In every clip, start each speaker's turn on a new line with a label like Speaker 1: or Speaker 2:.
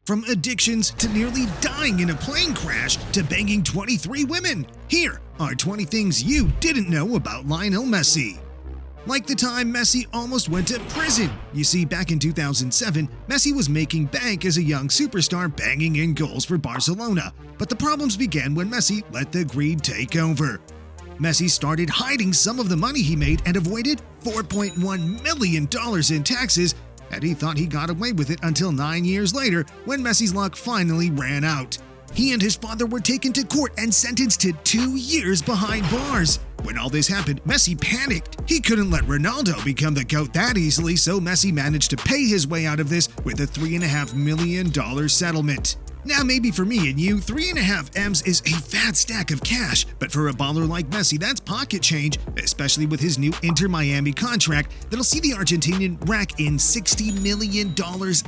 Speaker 1: From addictions to nearly dying in a plane crash to banging 23 women. Here are 20 things you didn't know about Lionel Messi. Like the time Messi almost went to prison. You see, back in 2007, Messi was making bank as a young superstar banging in goals for Barcelona. But the problems began when Messi let the greed take over. Messi started hiding some of the money he made and avoided $4.1 million in taxes, and he thought he got away with it until 9 years later when Messi's luck finally ran out. He and his father were taken to court and sentenced to 2 years behind bars. When all this happened, Messi panicked. He couldn't let Ronaldo become the GOAT that easily, so Messi managed to pay his way out of this with a $3.5 million settlement. Now, maybe for me and you, 3.5 M's is a fat stack of cash, but for a baller like Messi, that's pocket change, especially with his new Inter Miami contract that'll see the Argentinian rack in $60 million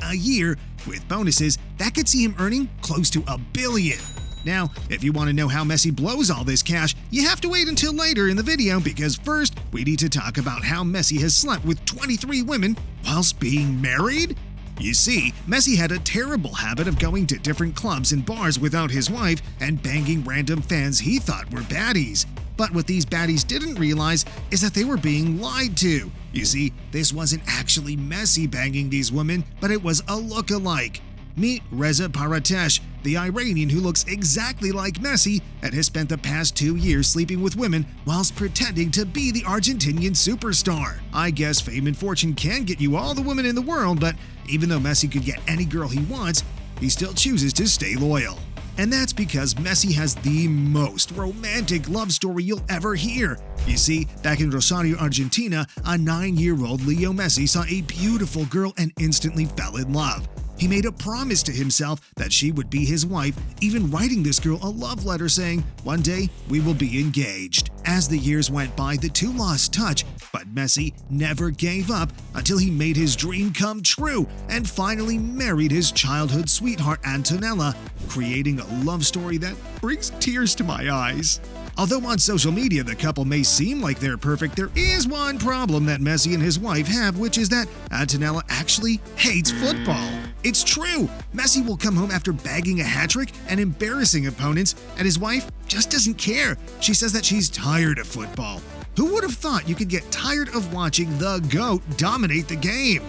Speaker 1: a year. With bonuses, that could see him earning close to $1 billion. Now, if you want to know how Messi blows all this cash, you have to wait until later in the video because first, we need to talk about how Messi has slept with 23 women whilst being married. You see, Messi had a terrible habit of going to different clubs and bars without his wife and banging random fans he thought were baddies. But what these baddies didn't realize is that they were being lied to. You see, this wasn't actually Messi banging these women, but it was a look-alike. Meet Reza Paratesh, the Iranian who looks exactly like Messi and has spent the past 2 years sleeping with women whilst pretending to be the Argentinian superstar. I guess fame and fortune can get you all the women in the world, but even though Messi could get any girl he wants, he still chooses to stay loyal. And that's because Messi has the most romantic love story you'll ever hear. You see, back in Rosario, Argentina, a 9-year-old Leo Messi saw a beautiful girl and instantly fell in love. He made a promise to himself that she would be his wife, even writing this girl a love letter saying, "One day, we will be engaged." As the years went by, the two lost touch, but Messi never gave up until he made his dream come true and finally married his childhood sweetheart Antonella, creating a love story that brings tears to my eyes. Although on social media the couple may seem like they're perfect, there is one problem that Messi and his wife have, which is that Antonella actually hates football. It's true! Messi will come home after bagging a hat-trick and embarrassing opponents, and his wife just doesn't care. She says that she's tired of football. Who would have thought you could get tired of watching the GOAT dominate the game?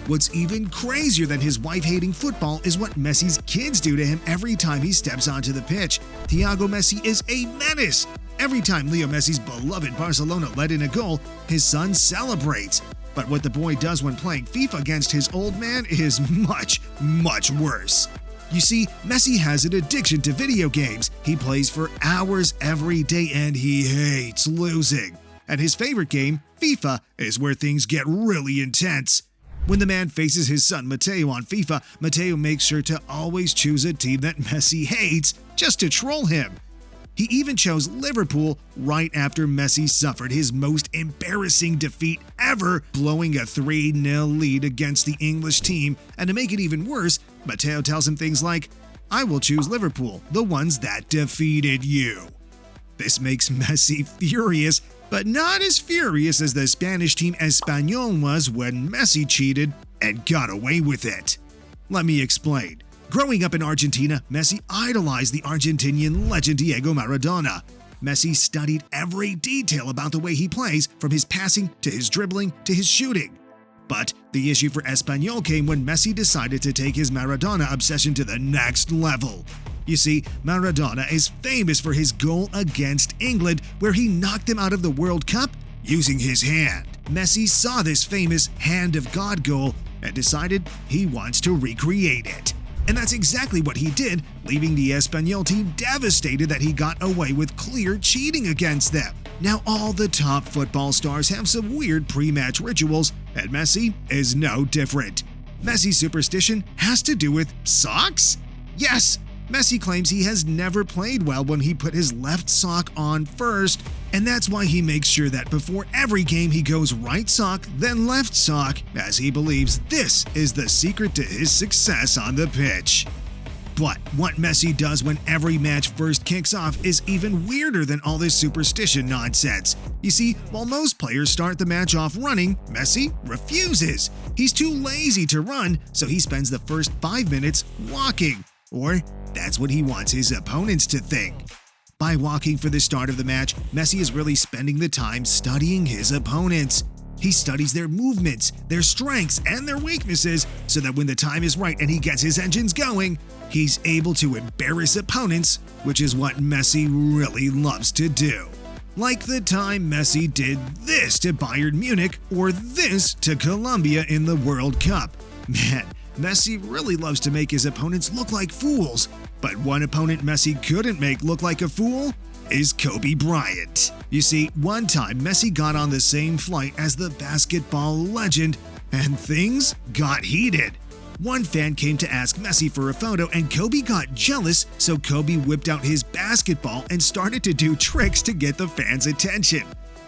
Speaker 1: What's even crazier than his wife hating football is what Messi's kids do to him every time he steps onto the pitch. Thiago Messi is a menace. Every time Leo Messi's beloved Barcelona let in a goal, his son celebrates. But what the boy does when playing FIFA against his old man is much, much worse. You see, Messi has an addiction to video games. He plays for hours every day and he hates losing. And his favorite game, FIFA, is where things get really intense. When the man faces his son Mateo on FIFA, Mateo makes sure to always choose a team that Messi hates just to troll him. He even chose Liverpool right after Messi suffered his most embarrassing defeat ever, blowing a 3-0 lead against the English team. And to make it even worse, Mateo tells him things like, "I will choose Liverpool, the ones that defeated you." This makes Messi furious, but not as furious as the Spanish team Espanyol was when Messi cheated and got away with it. Let me explain. Growing up in Argentina, Messi idolized the Argentinian legend Diego Maradona. Messi studied every detail about the way he plays, from his passing to his dribbling to his shooting. But the issue for Espanyol came when Messi decided to take his Maradona obsession to the next level. You see, Maradona is famous for his goal against England, where he knocked them out of the World Cup using his hand. Messi saw this famous Hand of God goal and decided he wants to recreate it. And that's exactly what he did, leaving the Espanyol team devastated that he got away with clear cheating against them. Now, all the top football stars have some weird pre-match rituals, and Messi is no different. Messi's superstition has to do with socks? Yes! Messi claims he has never played well when he put his left sock on first, and that's why he makes sure that before every game he goes right sock, then left sock, as he believes this is the secret to his success on the pitch. But what Messi does when every match first kicks off is even weirder than all this superstition nonsense. You see, while most players start the match off running, Messi refuses. He's too lazy to run, so he spends the first 5 minutes walking. Or that's what he wants his opponents to think. By walking for the start of the match, Messi is really spending the time studying his opponents. He studies their movements, their strengths, and their weaknesses so that when the time is right and he gets his engines going, he's able to embarrass opponents, which is what Messi really loves to do. Like the time Messi did this to Bayern Munich or this to Colombia in the World Cup. Man, Messi really loves to make his opponents look like fools. But one opponent Messi couldn't make look like a fool is Kobe Bryant. You see, one time Messi got on the same flight as the basketball legend, and things got heated. One fan came to ask Messi for a photo, and Kobe got jealous, so Kobe whipped out his basketball and started to do tricks to get the fan's attention.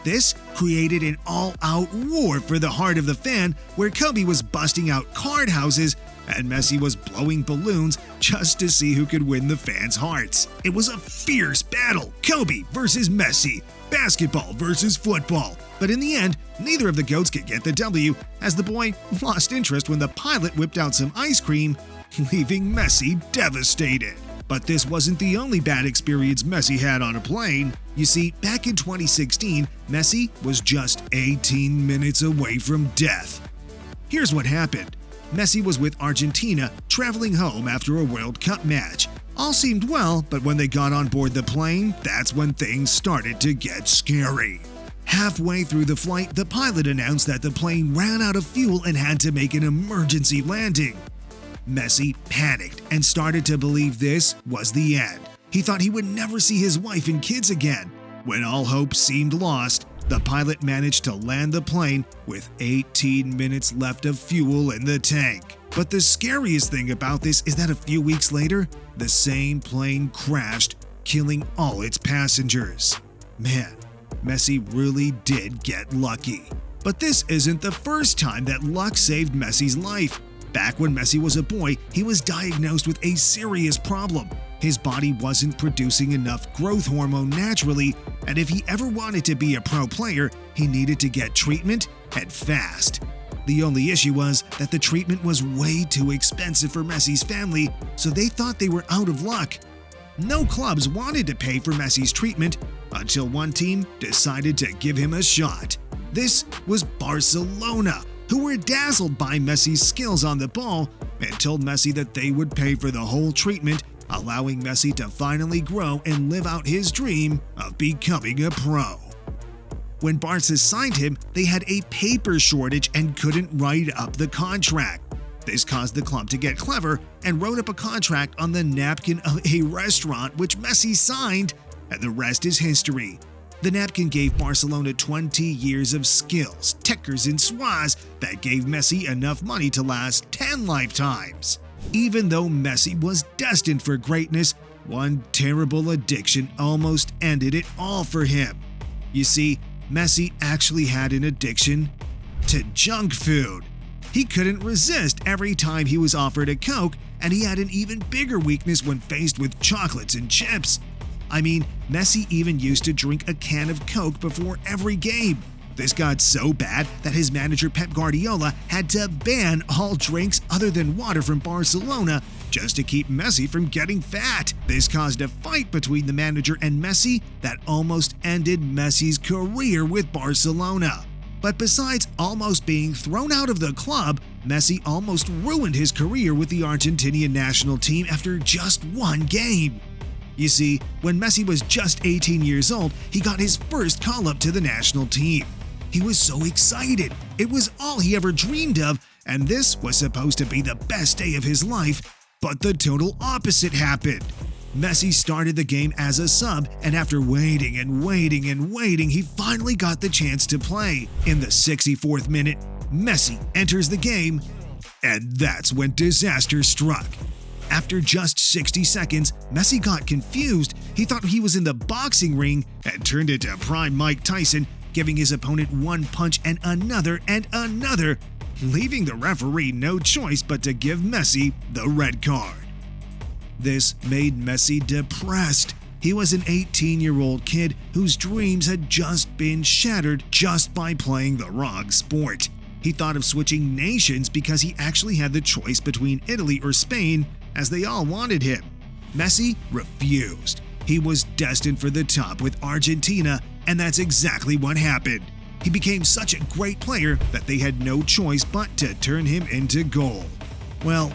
Speaker 1: This created an all-out war for the heart of the fan, where Kobe was busting out card houses and Messi was blowing balloons just to see who could win the fans' hearts. It was a fierce battle, Kobe versus Messi, basketball versus football. But in the end, neither of the GOATs could get the W, as the boy lost interest when the pilot whipped out some ice cream, leaving Messi devastated. But this wasn't the only bad experience Messi had on a plane. You see, back in 2016, Messi was just 18 minutes away from death. Here's what happened. Messi was with Argentina, traveling home after a World Cup match. All seemed well, but when they got on board the plane, that's when things started to get scary. Halfway through the flight, the pilot announced that the plane ran out of fuel and had to make an emergency landing. Messi panicked and started to believe this was the end. He thought he would never see his wife and kids again. When all hope seemed lost, the pilot managed to land the plane with 18 minutes left of fuel in the tank. But the scariest thing about this is that a few weeks later, the same plane crashed, killing all its passengers. Man, Messi really did get lucky. But this isn't the first time that luck saved Messi's life. Back when Messi was a boy, he was diagnosed with a serious problem. His body wasn't producing enough growth hormone naturally, and if he ever wanted to be a pro player, he needed to get treatment and fast. The only issue was that the treatment was way too expensive for Messi's family, so they thought they were out of luck. No clubs wanted to pay for Messi's treatment until one team decided to give him a shot. This was Barcelona, who were dazzled by Messi's skills on the ball and told Messi that they would pay for the whole treatment, allowing Messi to finally grow and live out his dream of becoming a pro. When Barca signed him, they had a paper shortage and couldn't write up the contract. This caused the club to get clever and wrote up a contract on the napkin of a restaurant, which Messi signed, and the rest is history. The napkin gave Barcelona 20 years of skills, tickers, and swaz that gave Messi enough money to last 10 lifetimes. Even though Messi was destined for greatness, one terrible addiction almost ended it all for him. You see, Messi actually had an addiction to junk food. He couldn't resist every time he was offered a Coke, and he had an even bigger weakness when faced with chocolates and chips. I mean, Messi even used to drink a can of Coke before every game. This got so bad that his manager Pep Guardiola had to ban all drinks other than water from Barcelona just to keep Messi from getting fat. This caused a fight between the manager and Messi that almost ended Messi's career with Barcelona. But besides almost being thrown out of the club, Messi almost ruined his career with the Argentinian national team after just one game. You see, when Messi was just 18 years old, he got his first call-up to the national team. He was so excited. It was all he ever dreamed of, and this was supposed to be the best day of his life, but the total opposite happened. Messi started the game as a sub, and after waiting, he finally got the chance to play. In the 64th minute, Messi enters the game, and that's when disaster struck. After just 60 seconds, Messi got confused. He thought he was in the boxing ring and turned into prime Mike Tyson, giving his opponent one punch and another, leaving the referee no choice but to give Messi the red card. This made Messi depressed. He was an 18-year-old kid whose dreams had just been shattered just by playing the wrong sport. He thought of switching nations because he actually had the choice between Italy or Spain, as they all wanted him. Messi refused. He was destined for the top with Argentina, and that's exactly what happened. He became such a great player that they had no choice but to turn him into gold. Well,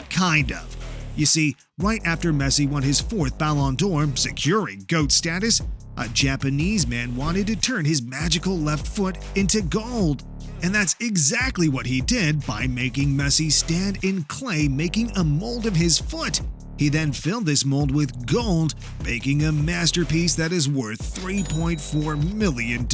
Speaker 1: kind of. You see, right after Messi won his 4th Ballon d'Or, securing GOAT status, a Japanese man wanted to turn his magical left foot into gold. And that's exactly what he did by making Messi stand in clay, making a mold of his foot. He then filled this mold with gold, making a masterpiece that is worth $3.4 million.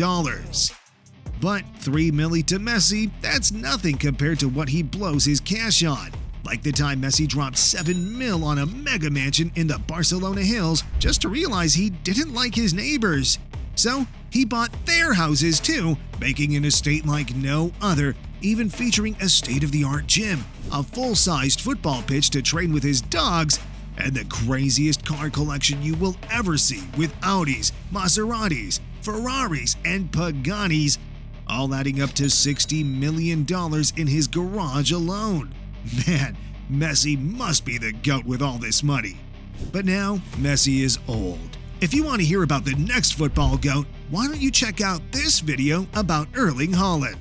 Speaker 1: But $3 million to Messi, that's nothing compared to what he blows his cash on. Like the time Messi dropped $7 million on a mega mansion in the Barcelona hills just to realize he didn't like his neighbors. So he bought their houses too, making an estate like no other, even featuring a state-of-the-art gym, a full-sized football pitch to train with his dogs, and the craziest car collection you will ever see with Audis, Maseratis, Ferraris, and Paganis, all adding up to $60 million in his garage alone. Man, Messi must be the GOAT with all this money. But now, Messi is old. If you want to hear about the next football GOAT, why don't you check out this video about Erling Haaland?